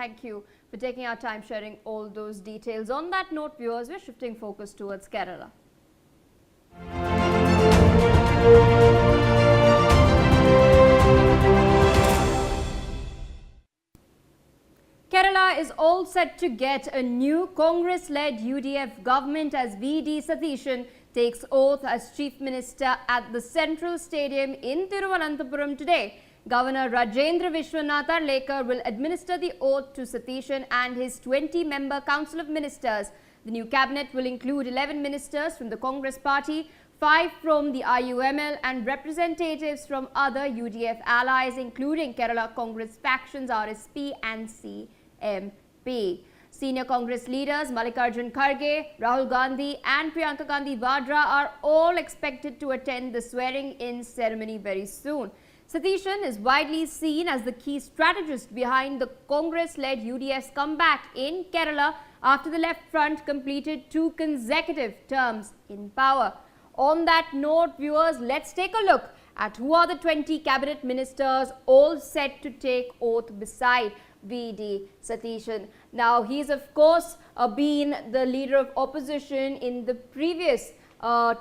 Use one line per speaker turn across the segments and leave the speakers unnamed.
Thank you for taking our time sharing all those details. On that note, viewers, we're shifting focus towards Kerala. Kerala is all set to get a new Congress-led UDF government as V.D. Satheeshan takes oath as Chief Minister at the Central Stadium in Thiruvananthapuram today. Governor Rajendra Vishwanath Arlekar will administer the oath to Satheeshan and his 20-member Council of Ministers. The new cabinet will include 11 ministers from the Congress party, 5 from the IUML and representatives from other UDF allies including Kerala Congress factions RSP and CMP. Senior Congress leaders Mallikarjun Kharge, Rahul Gandhi and Priyanka Gandhi Vadra are all expected to attend the swearing-in ceremony very soon. Satheeshan is widely seen as the key strategist behind the Congress-led UDF's comeback in Kerala after the left front completed 2 consecutive terms in power. On that note, viewers, let's take a look at who are the 20 cabinet ministers all set to take oath beside V.D. Satheeshan. Now, he's of course been the leader of opposition in the previous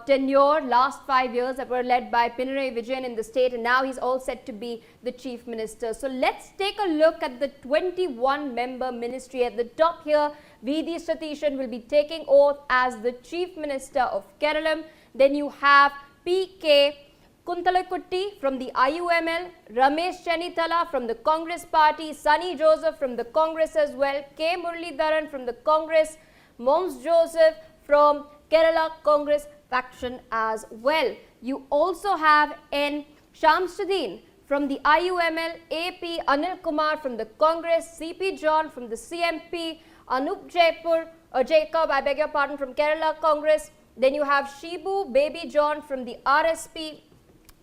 tenure, last 5 years that were led by Pinarayi Vijayan in the state, and now he's all set to be the chief minister. So let's take a look at the 21-member ministry. At the top here, V.D. Satheeshan will be taking oath as the chief minister of Kerala. Then you have P.K. Kunthalakutty from the IUML, Ramesh Chennithala from the Congress party, Sunny Joseph from the Congress as well, K. Muralidharan from the Congress, Mons Joseph from Kerala Congress faction as well. You also have N. Shamsuddin from the IUML, AP Anil Kumar from the Congress, CP John from the CMP, Anup Jacob, I beg your pardon, from Kerala Congress. Then you have Shibu Baby John from the RSP.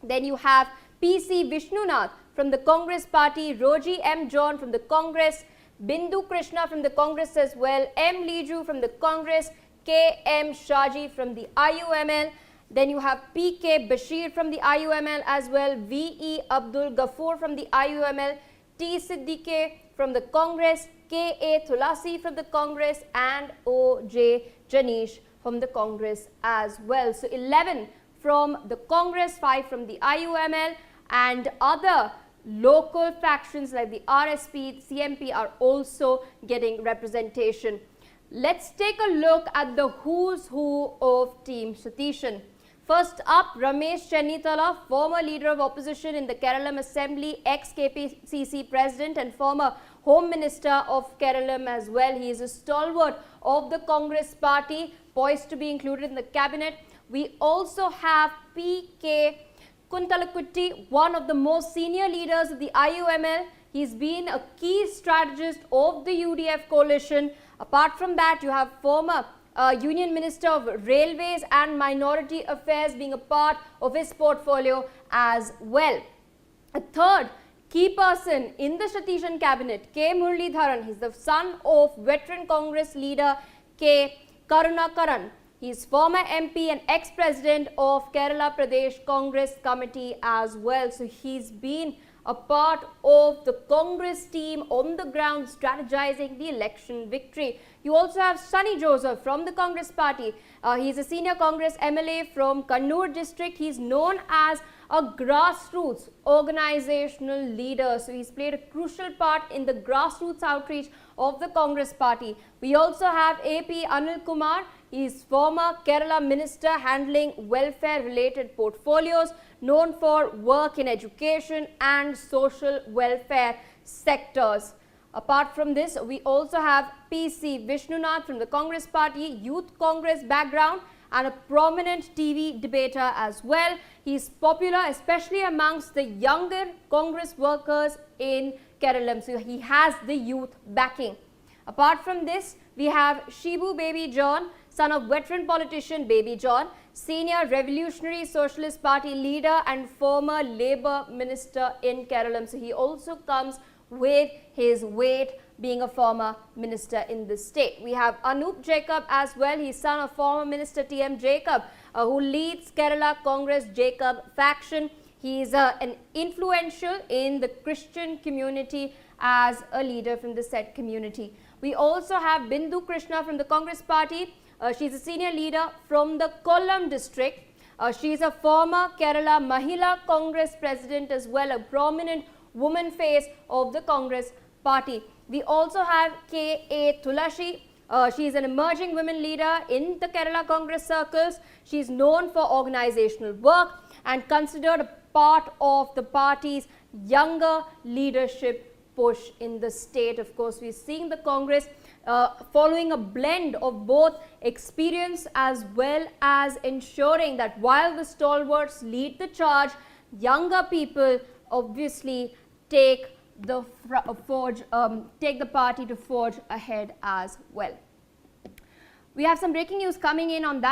Then you have PC Vishnunath from the Congress party, Roji M. John from the Congress, Bindu Krishna from the Congress as well, M. Liju from the Congress, K. M. Shaji from the IUML. Then you have P.K. Bashir from the IUML as well, V.E. Abdul Ghafoor from the IUML, T. Siddique from the Congress, K. A. Tulasi from the Congress and O. J. Janish from the Congress as well. So 11 from the Congress, 5 from the IUML, and other local factions like the RSP, CMP are also getting representation. Let's take a look at the who's who of Team Satheeshan. First up, Ramesh Chennithala, former leader of opposition in the Kerala Assembly, ex-KPCC president and former Home Minister of Kerala as well. He is a stalwart of the Congress party, poised to be included in the cabinet. We also have P.K. Kunthalakutty, one of the most senior leaders of the IUML. He's been a key strategist of the UDF coalition. Apart from that, you have former Union Minister of Railways and Minority Affairs being a part of his portfolio as well. A third key person in the Satheeshan cabinet, K. Muralidharan. He's the son of veteran Congress leader K. Karunakaran. He is former MP and ex-president of Kerala Pradesh Congress Committee as well. So he's been a part of the Congress team on the ground strategizing the election victory. You also have Sunny Joseph from the Congress party. He's a senior Congress MLA from Kannur district. He's known as a grassroots organizational leader. So he's played a crucial part in the grassroots outreach of the Congress party. We also have AP Anil Kumar. He is former Kerala minister handling welfare related portfolios, known for work in education and social welfare sectors. Apart from this, we also have PC Vishnunath from the Congress party, Youth Congress background and a prominent TV debater as well. He is popular especially amongst the younger Congress workers in Kerala. So he has the youth backing. Apart from this, we have Shibu Baby John, son of veteran politician Baby John, senior Revolutionary Socialist Party leader and former Labour Minister in Kerala. So he also comes with his weight being a former minister in the state. We have Anup Jacob as well. He's son of former Minister T.M. Jacob, who leads Kerala Congress Jacob faction. He is an influential in the Christian community as a leader from the said community. We also have Bindu Krishna from the Congress party. She's a senior leader from the Kollam district. She is a former Kerala Mahila Congress president as well, a prominent woman face of the Congress party. We also have K.A. Tulashi. She is an emerging women leader in the Kerala Congress circles. She is known for organizational work and considered a part of the party's younger leadership push in the state. Of course, we're seeing the Congress following a blend of both experience as well as ensuring that while the stalwarts lead the charge, younger people obviously take the party to forge ahead as well. We have some breaking news coming in on that.